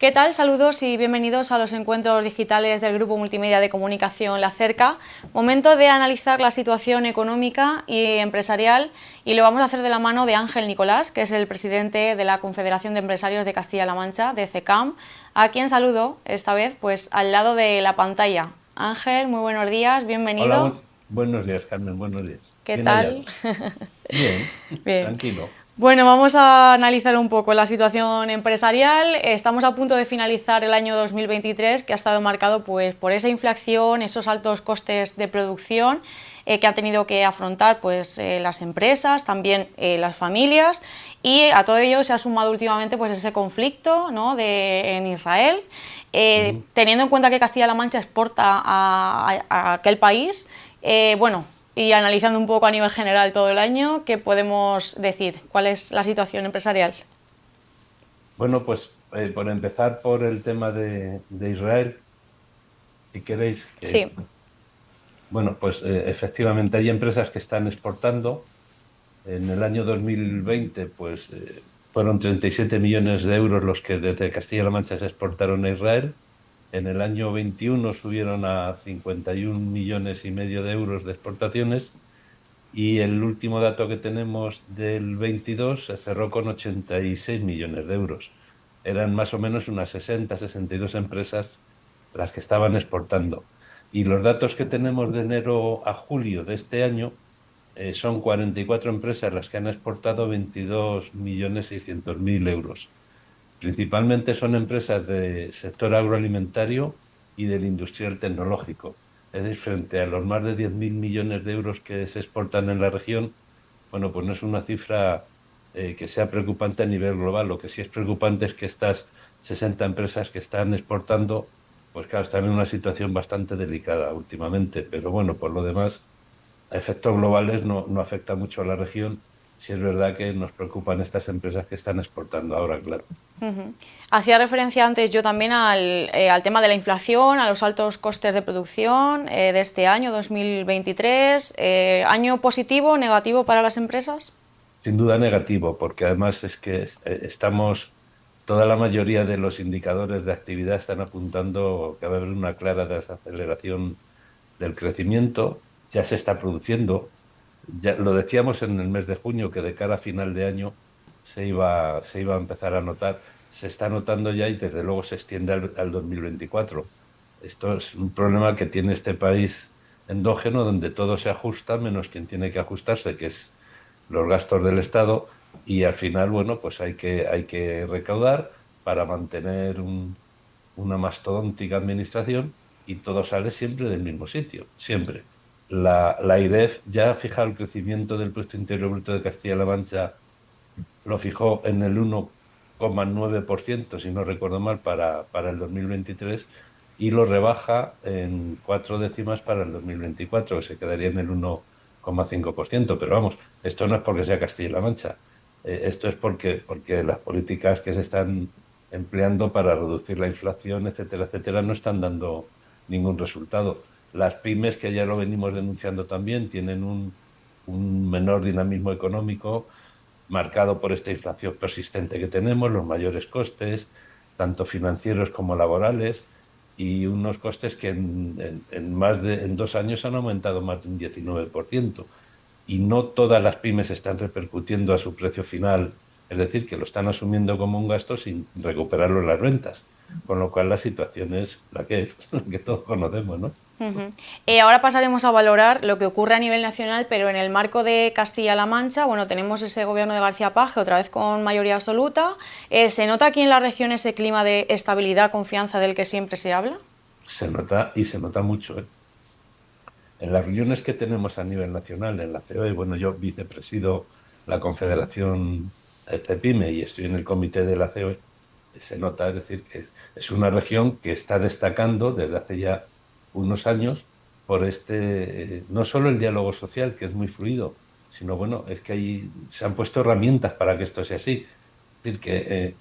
¿Qué tal? Saludos y bienvenidos a los encuentros digitales del Grupo Multimedia de Comunicación La Cerca. Momento de analizar la situación económica y empresarial y lo vamos a hacer de la mano de Ángel Nicolás, que es el presidente de la Confederación de Empresarios de Castilla-La Mancha, de CECAM, a quien saludo esta vez pues al lado de la pantalla. Ángel, muy buenos días, Hola, bienvenido. buenos días, Carmen, buenos días. ¿Qué Bien tal? hallado. Bien, Bien. tranquilo. Bueno, vamos a analizar un poco la situación empresarial. Estamos a punto de finalizar el año 2023, que ha estado marcado pues, por esa inflación, esos altos costes de producción que han tenido que afrontar pues, las empresas, también las familias, y a todo ello se ha sumado últimamente pues, ese conflicto, ¿no?, en Israel. Ujú. Teniendo en cuenta que Castilla-La Mancha exporta a aquel país, bueno, y analizando un poco a nivel general todo el año, ¿qué podemos decir? ¿Cuál es la situación empresarial? Bueno, pues por empezar por el tema de Israel, si queréis, Sí. bueno, pues efectivamente hay empresas que están exportando. En el año 2020, pues fueron 37 millones de euros los que desde Castilla-La Mancha se exportaron a Israel. En el año 21 subieron a 51 millones y medio de euros de exportaciones. Y el último dato que tenemos del 22 se cerró con 86 millones de euros. Eran más o menos unas 62 empresas las que estaban exportando. Y los datos que tenemos de enero a julio de este año son 44 empresas las que han exportado 22.600.000 euros. Principalmente son empresas del sector agroalimentario y del industrial tecnológico. Es decir, frente a los más de 10.000 millones de euros que se exportan en la región, bueno, pues no es una cifra que sea preocupante a nivel global. Lo que sí es preocupante es que estas 60 empresas que están exportando, pues claro, están en una situación bastante delicada últimamente. Pero bueno, por lo demás, a efectos globales no afecta mucho a la región. Sí es verdad que nos preocupan estas empresas que están exportando ahora, claro. Hacía referencia antes yo también al tema de la inflación, a los altos costes de producción de este año 2023. ¿Año positivo o negativo para las empresas? Sin duda negativo, porque además es que toda la mayoría de los indicadores de actividad están apuntando que va a haber una clara desaceleración del crecimiento, ya se está produciendo. Ya lo decíamos en el mes de junio, que de cara a final de año se iba a empezar a notar, se está notando ya y desde luego se extiende al 2024. Esto es un problema que tiene este país endógeno, donde todo se ajusta menos quien tiene que ajustarse, que es los gastos del Estado, y al final, bueno, pues hay que recaudar para mantener una mastodóntica administración y todo sale siempre del mismo sitio, siempre. La IREF ya ha fijado el crecimiento del Producto Interior Bruto de Castilla-La Mancha, lo fijó en el 1,9%, si no recuerdo mal, para el 2023 y lo rebaja en 4 décimas para el 2024, que se quedaría en el 1,5%. Pero vamos, esto no es porque sea Castilla-La Mancha, esto es porque las políticas que se están empleando para reducir la inflación, etcétera, etcétera, no están dando ningún resultado. Las pymes, que ya lo venimos denunciando también, tienen un menor dinamismo económico marcado por esta inflación persistente que tenemos, los mayores costes, tanto financieros como laborales, y unos costes que en 2 años han aumentado más de un 19%. Y no todas las pymes están repercutiendo a su precio final, es decir, que lo están asumiendo como un gasto sin recuperarlo en las ventas. Con lo cual la situación es la que es, la que todos conocemos, ¿no? Ahora pasaremos a valorar lo que ocurre a nivel nacional, pero en el marco de Castilla-La Mancha, bueno, tenemos ese gobierno de García Paje, otra vez con mayoría absoluta. ¿Se nota aquí en la región ese clima de estabilidad, confianza del que siempre se habla? Se nota y se nota mucho, ¿eh? En las reuniones que tenemos a nivel nacional, en la COE, bueno, yo vicepresido la Confederación CEPIME y estoy en el comité de la COE, se nota, es decir, que es una región que está destacando desde hace ya unos años por no solo el diálogo social, que es muy fluido, sino, bueno, es que se han puesto herramientas para que esto sea así. Es decir, que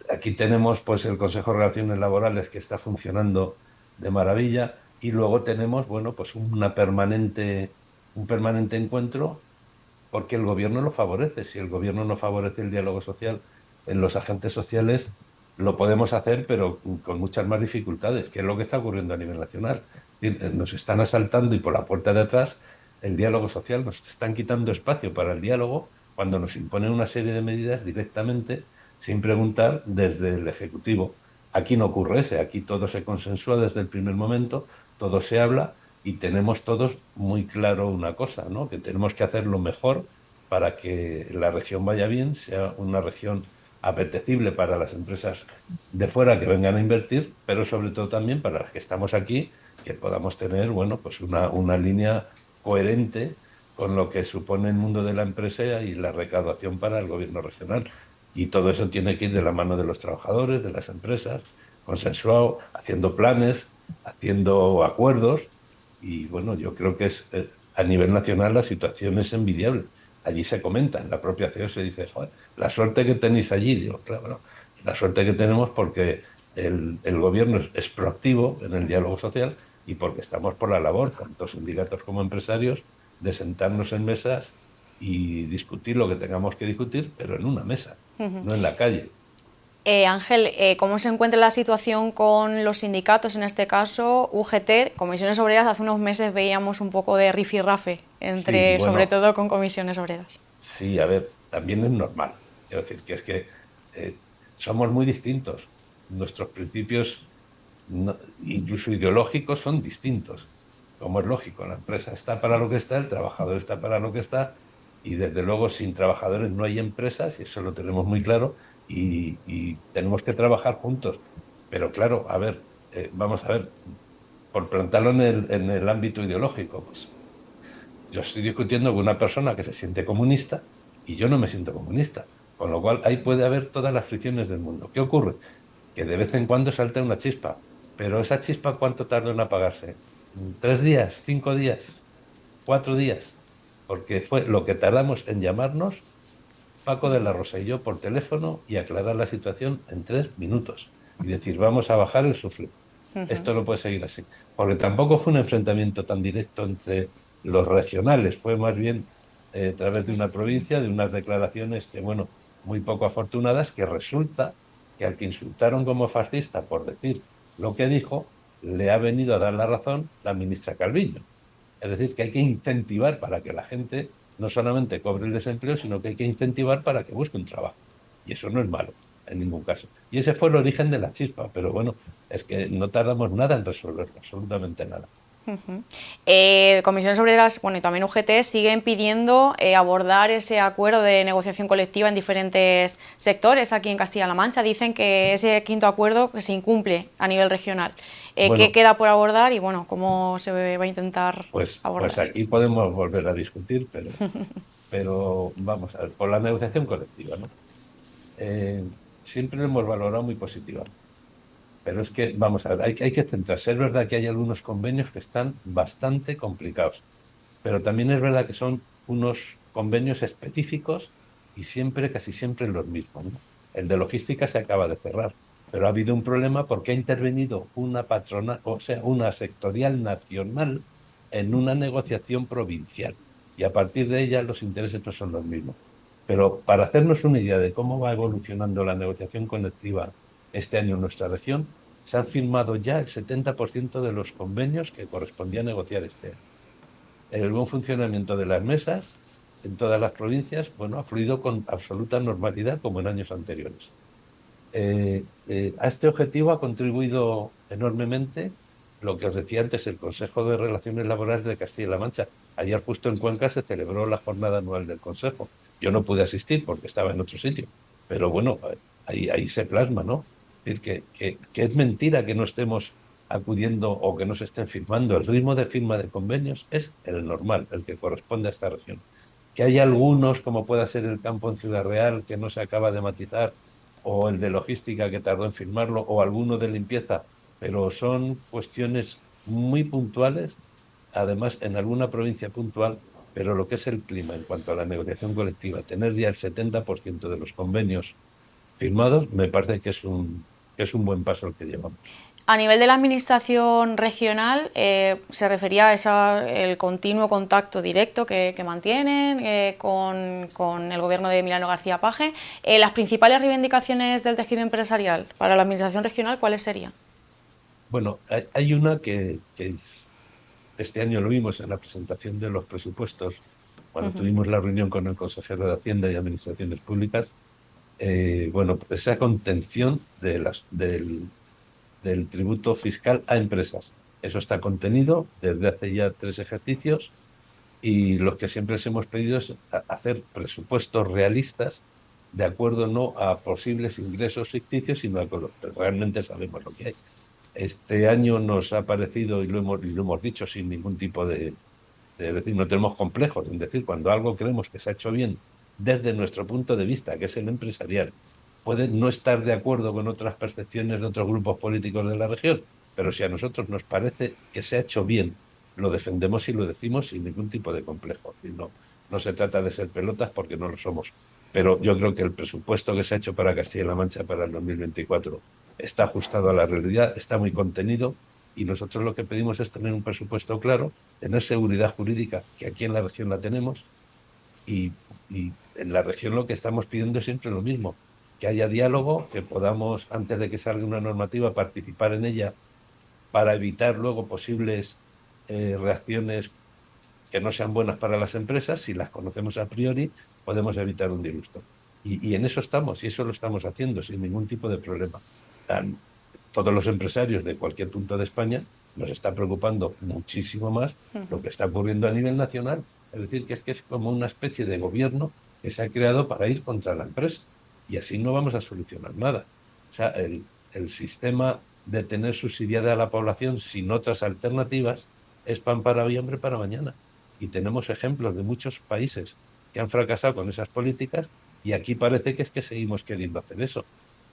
aquí tenemos pues el Consejo de Relaciones Laborales, que está funcionando de maravilla, y luego tenemos, bueno, pues un permanente encuentro, porque el gobierno lo favorece. Si el gobierno no favorece el diálogo social, en los agentes sociales lo podemos hacer, pero con muchas más dificultades, que es lo que está ocurriendo a nivel nacional. Nos están asaltando y por la puerta de atrás el diálogo social, nos están quitando espacio para el diálogo cuando nos imponen una serie de medidas directamente sin preguntar desde el Ejecutivo. Aquí no ocurre ese, aquí todo se consensúa desde el primer momento, todo se habla y tenemos todos muy claro una cosa, ¿no? Que tenemos que hacer lo mejor para que la región vaya bien, sea una región apetecible para las empresas de fuera que vengan a invertir, pero sobre todo también para las que estamos aquí, que podamos tener, bueno, pues una línea coherente con lo que supone el mundo de la empresa y la recaudación para el gobierno regional. Y todo eso tiene que ir de la mano de los trabajadores, de las empresas, consensuado, haciendo planes, haciendo acuerdos. Y bueno, yo creo que a nivel nacional la situación es envidiable. Allí se comenta, en la propia CEO se dice, joder, la suerte que tenéis allí. Digo, claro, no, la suerte que tenemos porque el gobierno es proactivo en el diálogo social y porque estamos por la labor, tanto sindicatos como empresarios, de sentarnos en mesas y discutir lo que tengamos que discutir, pero en una mesa, no en la calle. Ángel, ¿cómo se encuentra la situación con los sindicatos, en este caso UGT, Comisiones Obreras? Hace unos meses veíamos un poco de rifirrafe Sí, entre, sobre bueno, todo con Comisiones Obreras. sí, a ver, también es normal. Quiero decir, que es que somos muy distintos. Nuestros principios, incluso ideológicos, son distintos. Como es lógico, la empresa está para lo que está, el trabajador está para lo que está, y desde luego sin trabajadores no hay empresas, y eso lo tenemos muy claro, y tenemos que trabajar juntos. Pero claro, a ver, vamos a ver, por plantarlo en el ámbito ideológico, pues yo estoy discutiendo con una persona que se siente comunista y yo no me siento comunista. Con lo cual, ahí puede haber todas las fricciones del mundo. ¿Qué ocurre? Que de vez en cuando salta una chispa. Pero esa chispa, ¿cuánto tarda en apagarse? ¿3 días? ¿5 días? ¿4 días? Porque fue lo que tardamos en llamarnos Paco de la Rosa y yo por teléfono y aclarar la situación en 3 minutos. Y decir, vamos a bajar el sufle. Esto no puede seguir así. Porque tampoco fue un enfrentamiento tan directo entre los regionales, fue más bien a través de una provincia, de unas declaraciones que, bueno, muy poco afortunadas, que resulta que al que insultaron como fascista por decir lo que dijo, le ha venido a dar la razón la ministra Calviño. Es decir, que hay que incentivar para que la gente no solamente cobre el desempleo, sino que hay que incentivar para que busque un trabajo. Y eso no es malo, en ningún caso. Y ese fue el origen de la chispa, pero bueno, es que no tardamos nada en resolverlo, absolutamente nada. Comisiones Obreras, bueno, y también UGT siguen pidiendo abordar ese acuerdo de negociación colectiva en diferentes sectores aquí en Castilla-La Mancha. Dicen que ese quinto acuerdo que se incumple a nivel regional. ¿Qué Bueno, queda por abordar y bueno, cómo se va a intentar pues abordar esto? aquí podemos volver a discutir, pero vamos a ver, por la negociación colectiva, ¿no? Eh, Siempre lo hemos valorado muy positivamente. Pero es que, vamos a ver, hay que centrarse. Es verdad que hay algunos convenios que están bastante complicados, pero también es verdad que son unos convenios específicos y siempre, casi siempre los mismos, ¿no? El de logística se acaba de cerrar, pero ha habido un problema porque ha intervenido una patrona, o sea, una sectorial nacional en una negociación provincial. Y a partir de ella los intereses no son los mismos. Pero para hacernos una idea de cómo va evolucionando la negociación colectiva este año en nuestra región, se han firmado ya el 70% de los convenios que correspondía negociar este año. El buen funcionamiento de las mesas en todas las provincias, bueno, ha fluido con absoluta normalidad como en años anteriores. A este objetivo ha contribuido enormemente lo que os decía antes, el Consejo de Relaciones Laborales de Castilla-La Mancha. Ayer justo en Cuenca se celebró la jornada anual del Consejo. Yo no pude asistir porque estaba en otro sitio, pero bueno, ahí se plasma, ¿no? Es decir, que es mentira que no estemos acudiendo o que no se estén firmando. El ritmo de firma de convenios es el normal, el que corresponde a esta región. Que hay algunos, como pueda ser el campo en Ciudad Real, que no se acaba de matizar, o el de logística que tardó en firmarlo, o alguno de limpieza, pero son cuestiones muy puntuales, además en alguna provincia puntual, pero lo que es el clima en cuanto a la negociación colectiva, tener ya el 70% de los convenios firmados, me parece que es un buen paso el que llevamos. A nivel de la administración regional, se refería a el continuo contacto directo que mantienen con el gobierno de Emiliano García Paje. Las principales reivindicaciones del tejido empresarial para la administración regional, ¿cuáles serían? Bueno, hay una este año lo vimos en la presentación de los presupuestos, cuando tuvimos la reunión con el consejero de Hacienda y Administraciones Públicas. Bueno, pues esa contención del tributo fiscal a empresas. Eso está contenido desde hace ya 3 ejercicios, y lo que siempre les hemos pedido es hacer presupuestos realistas de acuerdo no a posibles ingresos ficticios, sino a lo que realmente sabemos lo que hay. Este año nos ha parecido, y lo hemos dicho sin ningún tipo de decir, no tenemos complejos en decir, cuando algo creemos que se ha hecho bien desde nuestro punto de vista, que es el empresarial, puede no estar de acuerdo con otras percepciones de otros grupos políticos de la región, pero si a nosotros nos parece que se ha hecho bien, lo defendemos y lo decimos sin ningún tipo de complejo. Y no se trata de ser pelotas, porque no lo somos. Pero yo creo que el presupuesto que se ha hecho para Castilla-La Mancha para el 2024 está ajustado a la realidad, está muy contenido, y nosotros lo que pedimos es tener un presupuesto claro, tener seguridad jurídica, que aquí en la región la tenemos, y en la región lo que estamos pidiendo es siempre lo mismo, que haya diálogo, que podamos, antes de que salga una normativa, participar en ella para evitar luego posibles reacciones que no sean buenas para las empresas. Si las conocemos a priori, podemos evitar un disgusto. Y en eso estamos, y eso lo estamos haciendo sin ningún tipo de problema. Todos los empresarios de cualquier punto de España nos está preocupando muchísimo más lo que está ocurriendo a nivel nacional. Es decir, que es como una especie de gobierno que se ha creado para ir contra la empresa, y así no vamos a solucionar nada. O sea, el sistema de tener subsidiada a la población sin otras alternativas es pan para hoy, hambre para mañana. Y tenemos ejemplos de muchos países que han fracasado con esas políticas, y aquí parece que es que seguimos queriendo hacer eso.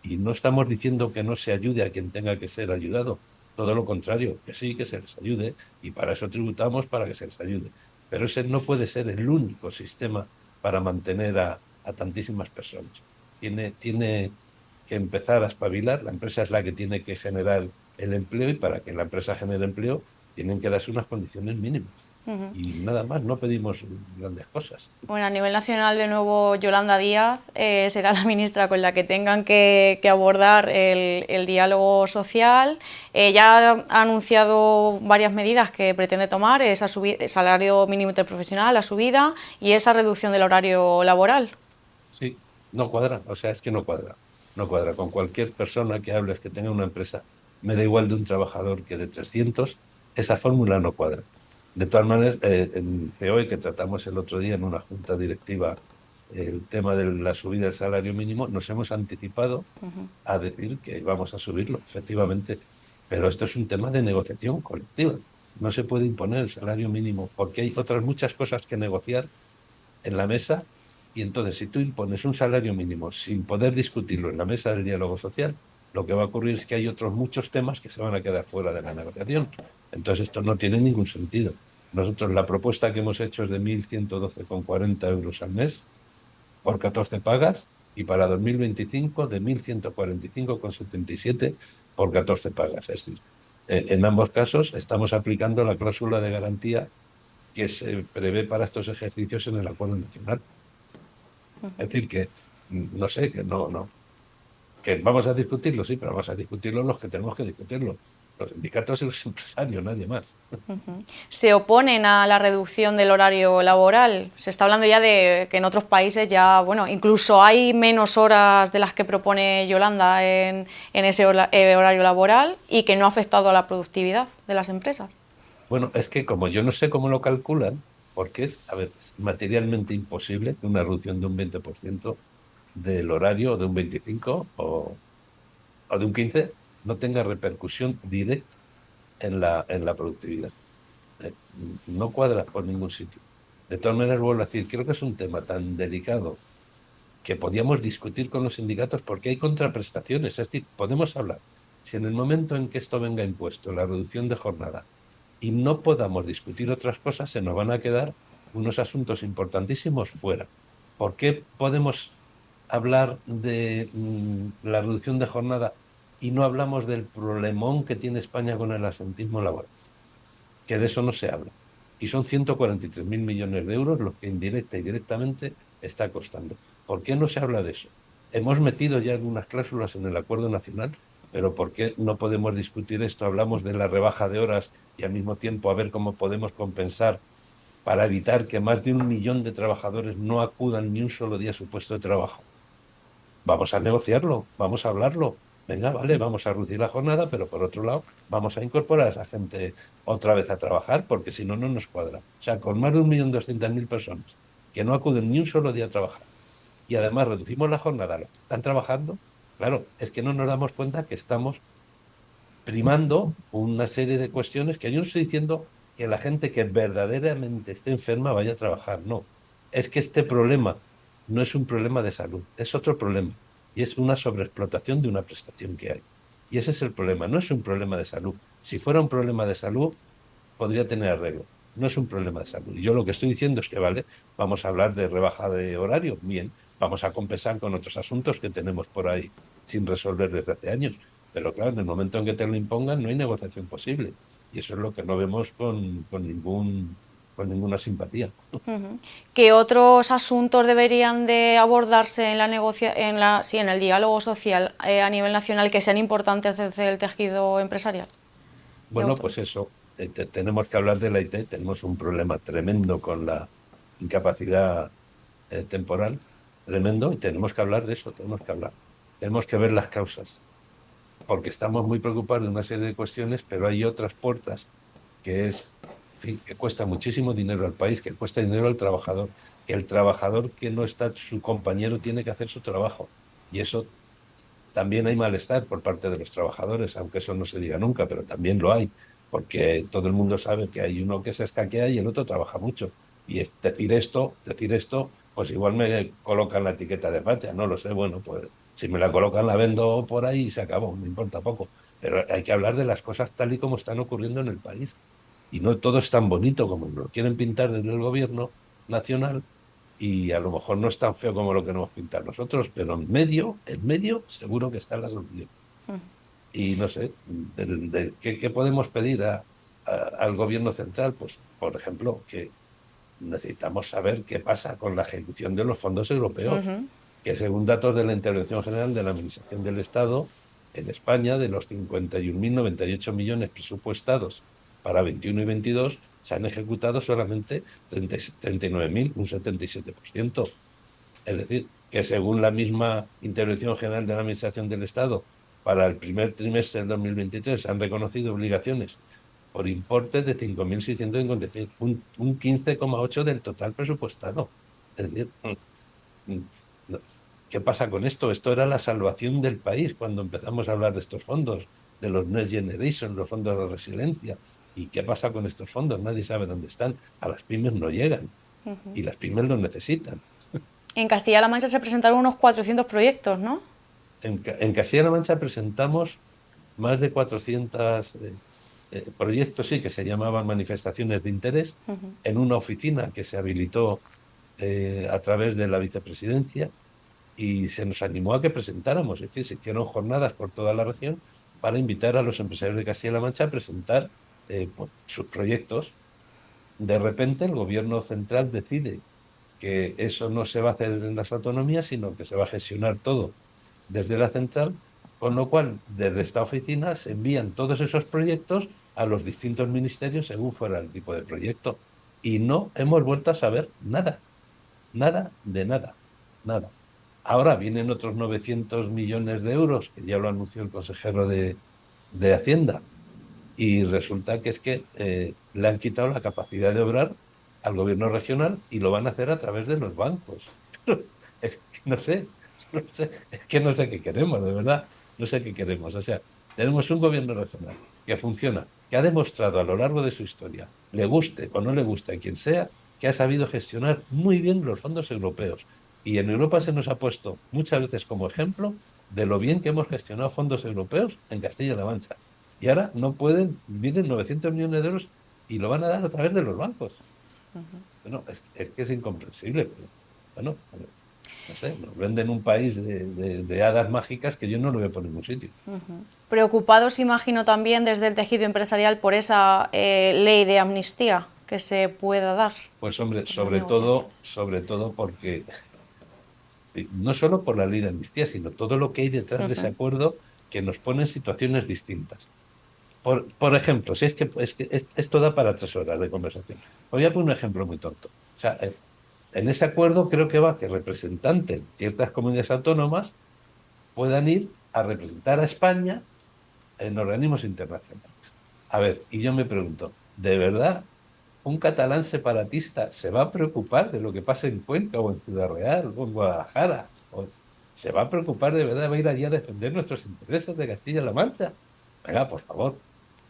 Y no estamos diciendo que no se ayude a quien tenga que ser ayudado, todo lo contrario, que sí, que se les ayude, y para eso tributamos, para que se les ayude. Pero ese no puede ser el único sistema para mantener a tantísimas personas. Tiene que empezar a espabilar. La empresa es la que tiene que generar el empleo, y para que la empresa genere empleo tienen que darse unas condiciones mínimas. Y nada más, no pedimos grandes cosas. Bueno, a nivel nacional, de nuevo, Yolanda Díaz será la ministra con la que tengan que abordar el diálogo social. Ya ha anunciado varias medidas que pretende tomar: esa el salario mínimo interprofesional, la subida, y esa reducción del horario laboral. Sí, no cuadra, o sea, es que no cuadra. No cuadra con cualquier persona que hables, que tenga una empresa. Me da igual de un trabajador que de 300, esa fórmula no cuadra. De todas maneras, en COE, que tratamos el otro día en una junta directiva el tema de la subida del salario mínimo, nos hemos anticipado a decir que vamos a subirlo, efectivamente. Pero esto es un tema de negociación colectiva. No se puede imponer el salario mínimo, porque hay otras muchas cosas que negociar en la mesa. Y entonces, si tú impones un salario mínimo sin poder discutirlo en la mesa del diálogo social, lo que va a ocurrir es que hay otros muchos temas que se van a quedar fuera de la negociación. Entonces, esto no tiene ningún sentido. Nosotros, la propuesta que hemos hecho es de 1.112,40 euros al mes por 14 pagas, y para 2025 de 1.145,77 por 14 pagas. Es decir, en ambos casos estamos aplicando la cláusula de garantía que se prevé para estos ejercicios en el Acuerdo Nacional. Es decir, que no sé, que vamos a discutirlo, sí, pero vamos a discutirlo los que tenemos que discutirlo: los sindicatos y los empresarios, nadie más. ¿Se oponen a la reducción del horario laboral? Se está hablando ya de que en otros países ya, bueno, incluso hay menos horas de las que propone Yolanda en ese horario laboral, y que no ha afectado a la productividad de las empresas. Bueno, es que como yo no sé cómo lo calculan, porque es a veces materialmente imposible que una reducción de un 20% del horario, o de un 25%, o de un 15%, no tenga repercusión directa en la productividad. No cuadra por ningún sitio. De todas maneras, vuelvo a decir, creo que es un tema tan delicado que podíamos discutir con los sindicatos, porque hay contraprestaciones. Es decir, podemos hablar, si en el momento en que esto venga impuesto, la reducción de jornada, y no podamos discutir otras cosas, se nos van a quedar unos asuntos importantísimos fuera. ¿Por qué podemos hablar de la reducción de jornada y no hablamos del problemón que tiene España con el absentismo laboral, que de eso no se habla. Y son 143.000 millones de euros los que indirecta y directamente está costando. ¿Por qué no se habla de eso? Hemos metido ya algunas cláusulas en el acuerdo nacional, pero ¿por qué no podemos discutir esto? Hablamos de la rebaja de horas y al mismo tiempo a ver cómo podemos compensar para evitar que más de 1 millón de trabajadores no acudan ni un solo día a su puesto de trabajo. Vamos a negociarlo, vamos a hablarlo. Venga, vale, vamos a reducir la jornada, pero por otro lado, vamos a incorporar a esa gente otra vez a trabajar, porque si no, no nos cuadra. O sea, con más de 1.200.000 personas que no acuden ni un solo día a trabajar y además reducimos la jornada, los que están trabajando, claro, es que no nos damos cuenta que estamos primando una serie de cuestiones que yo no estoy diciendo que la gente que verdaderamente esté enferma vaya a trabajar, no. Es que este problema no es un problema de salud, es otro problema y es una sobreexplotación de una prestación que hay. Y ese es el problema, no es un problema de salud. Si fuera un problema de salud, podría tener arreglo. No es un problema de salud. Y yo lo que estoy diciendo es que, vale, vamos a hablar de rebaja de horario, bien, vamos a compensar con otros asuntos que tenemos por ahí sin resolver desde hace años. Pero claro, en el momento en que te lo impongan, no hay negociación posible. Y eso es lo que no vemos con ninguna simpatía. ¿Qué otros asuntos deberían de abordarse en la sí, en el diálogo social a nivel nacional que sean importantes desde el tejido empresarial? Bueno, pues eso, tenemos que hablar de la IT, tenemos un problema tremendo con la incapacidad temporal, tremendo, y tenemos que hablar de eso, tenemos que hablar. Tenemos que ver las causas, porque estamos muy preocupados de una serie de cuestiones, pero hay otras puertas que es, en fin, que cuesta muchísimo dinero al país, que cuesta dinero al trabajador, que el trabajador que no está, su compañero tiene que hacer su trabajo. Y eso también hay malestar por parte de los trabajadores, aunque eso no se diga nunca, pero también lo hay, porque todo el mundo sabe que hay uno que se escaquea y el otro trabaja mucho. Y es decir esto, pues igual me colocan la etiqueta de facha, no lo sé, bueno, pues si me la colocan la vendo por ahí y se acabó, me importa poco. Pero hay que hablar de las cosas tal y como están ocurriendo en el país. Y no todo es tan bonito como lo quieren pintar desde el gobierno nacional, y a lo mejor no es tan feo como lo queremos pintar nosotros, pero en medio seguro que está la solución. Y no sé, ¿qué podemos pedir al gobierno central? Pues, por ejemplo, que necesitamos saber qué pasa con la ejecución de los fondos europeos, que según datos de la Intervención General de la Administración del Estado, en España, de los 51.098 millones presupuestados para 21 y 22, se han ejecutado solamente 39.000, un 77%. Es decir, que según la misma Intervención General de la Administración del Estado, para el primer trimestre del 2023 se han reconocido obligaciones por importe de 5.656, un 15,8% del total presupuestado. Es decir, no, ¿qué pasa con esto? Esto era la salvación del país cuando empezamos a hablar de estos fondos, de los Next Generation, los fondos de resiliencia. ¿Y qué pasa con estos fondos? Nadie sabe dónde están. A las pymes no llegan y las pymes los necesitan. En Castilla-La Mancha se presentaron unos 400 proyectos, ¿no? En Castilla-La Mancha presentamos más de 400 proyectos, sí, que se llamaban manifestaciones de interés, en una oficina que se habilitó a través de la vicepresidencia, y se nos animó a que presentáramos. Es decir, se hicieron jornadas por toda la región para invitar a los empresarios de Castilla-La Mancha a presentar pues, sus proyectos. De repente el gobierno central decide que eso no se va a hacer en las autonomías, sino que se va a gestionar todo desde la central, con lo cual desde esta oficina se envían todos esos proyectos a los distintos ministerios según fuera el tipo de proyecto. Y no hemos vuelto a saber nada, nada de nada, nada. Ahora vienen otros 900 millones de euros, que ya lo anunció el consejero de Hacienda, y resulta que es que le han quitado la capacidad de obrar al gobierno regional y lo van a hacer a través de los bancos. Es que no sé, no sé, es que no sé qué queremos, de verdad, no sé qué queremos. O sea, tenemos un gobierno regional que funciona, que ha demostrado a lo largo de su historia, le guste o no le guste a quien sea, que ha sabido gestionar muy bien los fondos europeos. Y en Europa se nos ha puesto muchas veces como ejemplo de lo bien que hemos gestionado fondos europeos en Castilla-La Mancha. Y ahora no pueden, vienen 900 millones de euros y lo van a dar a través de los bancos. Bueno, es que es incomprensible, pero bueno. No sé, nos venden un país de hadas mágicas que yo no lo veo por ningún sitio. Preocupados, imagino, también desde el tejido empresarial por esa ley de amnistía que se pueda dar Pues hombre, en las negociaciones. sobre todo porque no solo por la ley de amnistía, sino todo lo que hay detrás de ese acuerdo que nos pone en situaciones distintas. Por ejemplo, si esto da para 3 horas de conversación. Voy a poner un ejemplo muy tonto. O sea, en ese acuerdo creo que va que representantes de ciertas comunidades autónomas puedan ir a representar a España en organismos internacionales. A ver, y yo me pregunto, ¿de verdad un catalán separatista se va a preocupar de lo que pasa en Cuenca o en Ciudad Real o en Guadalajara? ¿O se va a preocupar de verdad, va a ir allí a defender nuestros intereses de Castilla-La Mancha? Venga, por favor.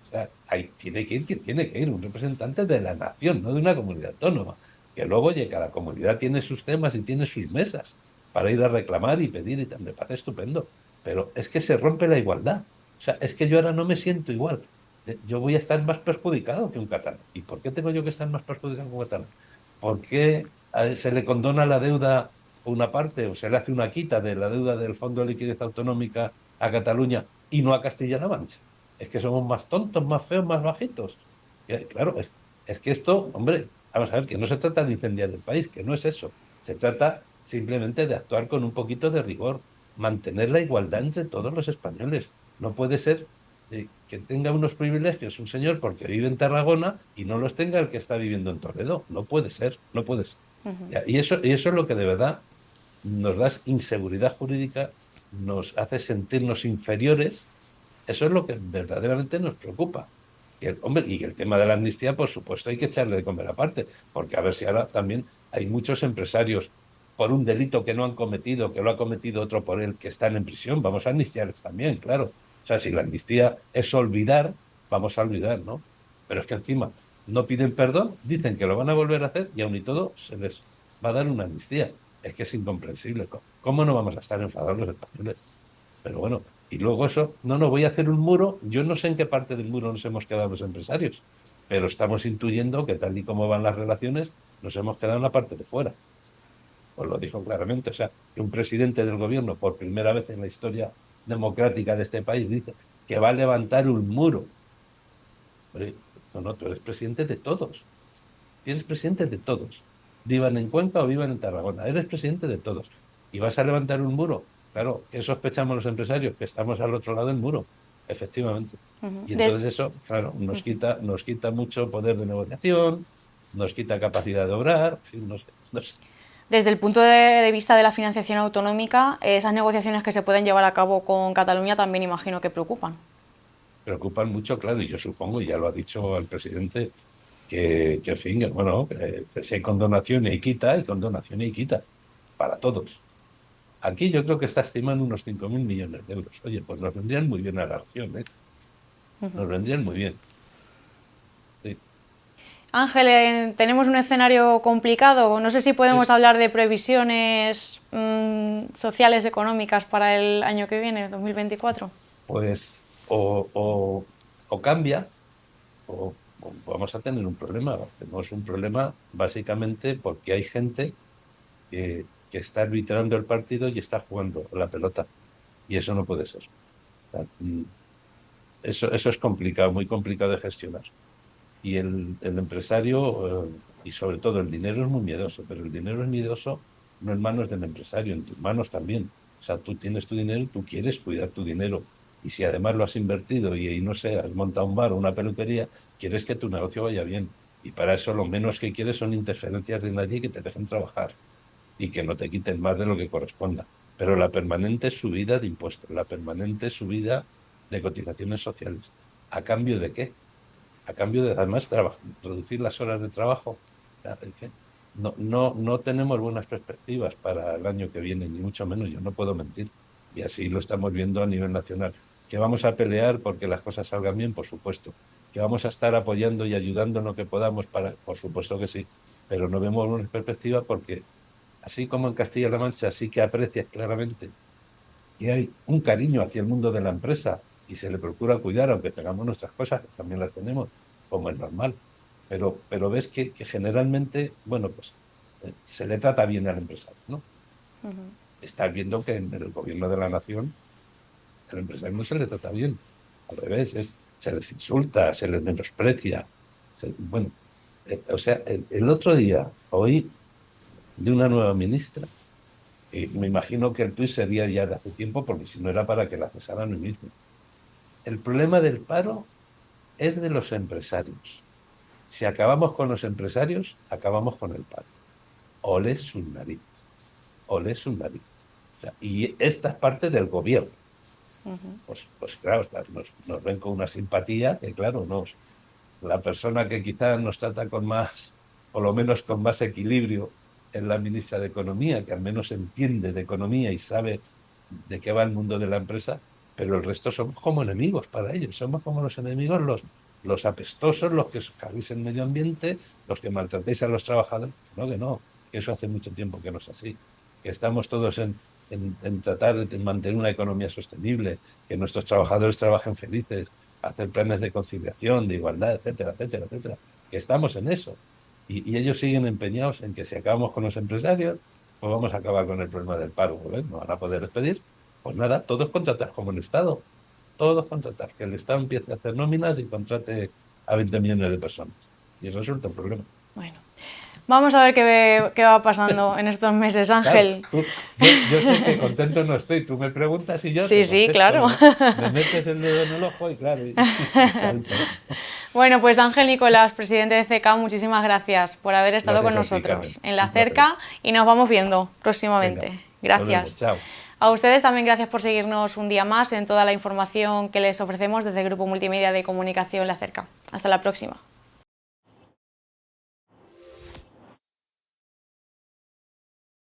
O sea, ahí tiene que ir quien tiene que ir, un representante de la nación, no de una comunidad autónoma. Que luego, oye, cada comunidad tiene sus temas y tiene sus mesas para ir a reclamar y pedir y tal. Me parece estupendo. Pero es que se rompe la igualdad. O sea, es que yo ahora no me siento igual. Yo voy a estar más perjudicado que un catalán. ¿Y por qué tengo yo que estar más perjudicado que un catalán? ¿Por qué se le condona la deuda una parte o se le hace una quita de la deuda del Fondo de Liquidez Autonómica a Cataluña y no a Castilla-La Mancha? Es que somos más tontos, más feos, más bajitos. Claro, es que esto, hombre, vamos a ver, que no se trata de incendiar el país, que no es eso. Se trata simplemente de actuar con un poquito de rigor, mantener la igualdad entre todos los españoles. No puede ser que tenga unos privilegios un señor porque vive en Tarragona y no los tenga el que está viviendo en Toledo. No puede ser, no puede ser. Ya, y eso es lo que de verdad nos da inseguridad jurídica, nos hace sentirnos inferiores. Eso es lo que verdaderamente nos preocupa. Hombre, y el tema de la amnistía, por supuesto, hay que echarle de comer aparte, porque a ver si ahora también hay muchos empresarios por un delito que no han cometido, que lo ha cometido otro por él, que están en prisión. Vamos a amnistiarles también, claro. O sea, si la amnistía es olvidar, vamos a olvidar, ¿no? Pero es que encima no piden perdón, dicen que lo van a volver a hacer y aun y todo se les va a dar una amnistía. Es que es incomprensible. ¿Cómo no vamos a estar enfadados los españoles? Pero bueno, y luego eso, no voy a hacer un muro. Yo no sé en qué parte del muro nos hemos quedado los empresarios, pero estamos intuyendo que tal y como van las relaciones, nos hemos quedado en la parte de fuera. Pues lo dijo claramente. O sea, que un presidente del gobierno, por primera vez en la historia democrática de este país, dice que va a levantar un muro. Oye, no, tú eres presidente de todos. Eres presidente de todos. Vivan en Cuenca o vivan en Tarragona. Eres presidente de todos. ¿Y vas a levantar un muro? Claro, ¿qué sospechamos los empresarios? Que estamos al otro lado del muro, efectivamente. Y Des- entonces eso, claro, nos quita mucho poder de negociación, nos quita capacidad de obrar, en fin, no sé, no sé. Desde el punto de vista de la financiación autonómica, esas negociaciones que se pueden llevar a cabo con Cataluña también imagino que preocupan. Preocupan mucho, claro, y yo supongo, y ya lo ha dicho el presidente, que en fin, bueno, que si hay condonación y quita, hay condonación y quita, para todos. Aquí yo creo que está estimando unos 5.000 millones de euros. Oye, pues nos vendrían muy bien a la región, ¿eh? Nos vendrían muy bien. Sí. Ángel, tenemos un escenario complicado. No sé si podemos Sí. hablar de previsiones sociales, económicas para el año que viene, 2024. Pues o cambia o vamos a tener un problema. Tenemos un problema básicamente porque hay gente que está arbitrando el partido y está jugando la pelota. Y eso no puede ser. O sea, eso es complicado, muy complicado de gestionar. Y el empresario, y sobre todo el dinero es muy miedoso, pero el dinero es miedoso no en manos del empresario, en tus manos también. O sea, tú tienes tu dinero, tú quieres cuidar tu dinero. Y si además lo has invertido y no sé, has montado un bar o una peluquería, quieres que tu negocio vaya bien. Y para eso lo menos que quieres son interferencias de nadie que te dejen trabajar y que no te quiten más de lo que corresponda. Pero la permanente subida de impuestos, la permanente subida de cotizaciones sociales. ¿A cambio de qué? A cambio de además reducir las horas de trabajo. O sea, es que no tenemos buenas perspectivas para el año que viene, ni mucho menos, yo no puedo mentir. Y así lo estamos viendo a nivel nacional. Que vamos a pelear porque las cosas salgan bien, por supuesto. Que vamos a estar apoyando y ayudando en lo que podamos, por supuesto que sí. Pero no vemos buenas perspectivas porque, así como en Castilla-La Mancha, sí que aprecias claramente que hay un cariño hacia el mundo de la empresa y se le procura cuidar, aunque tengamos nuestras cosas, que también las tenemos, como es normal. Pero ves que generalmente, bueno, pues se le trata bien al empresario, ¿no? Estás viendo que en el gobierno de la nación al empresario no se le trata bien. Al revés, se les insulta, se les menosprecia. Bueno, o sea, el otro día oí de una nueva ministra, y me imagino que el tuit sería ya de hace tiempo, porque si no era para que la cesaran hoy mismo. El problema del paro es de los empresarios. Si acabamos con los empresarios, acabamos con el paro. Ole sus narices. Ole sus narices. O sea, y esta es parte del gobierno. Pues claro, nos ven con una simpatía que, claro, la persona que quizás nos trata con más, o lo menos con más equilibrio, es la ministra de Economía, que al menos entiende de economía y sabe de qué va el mundo de la empresa, pero el resto somos como enemigos para ellos, somos como los enemigos, los apestosos, los que socavís el medio ambiente, los que maltratéis a los trabajadores. No, que eso hace mucho tiempo que no es así, que estamos todos en tratar de mantener una economía sostenible, que nuestros trabajadores trabajen felices, hacer planes de conciliación, de igualdad, etcétera, etcétera, etcétera. Que estamos en eso. Y ellos siguen empeñados en que si acabamos con los empresarios, pues vamos a acabar con el problema del paro. ¿Ves? No van a poder despedir. Pues nada, todos contratar como el Estado. Todos contratar. Que el Estado empiece a hacer nóminas y contrate a 20 millones de personas. Y resulta el problema. Bueno. Vamos a ver qué va pasando en estos meses, Ángel. Claro, yo sé que contento no estoy. Tú me preguntas y yo sí, te sí, contesto, claro. Me metes el dedo en el ojo y claro, y salto. Bueno, pues Ángel Nicolás, presidente de CECA, muchísimas gracias por haber estado con Gracias a ti, nosotros Carmen. en La Cerca y nos vamos viendo próximamente. Venga, Gracias. Chao. A ustedes también gracias por seguirnos un día más en toda la información que les ofrecemos desde el Grupo Multimedia de Comunicación La Cerca. Hasta la próxima.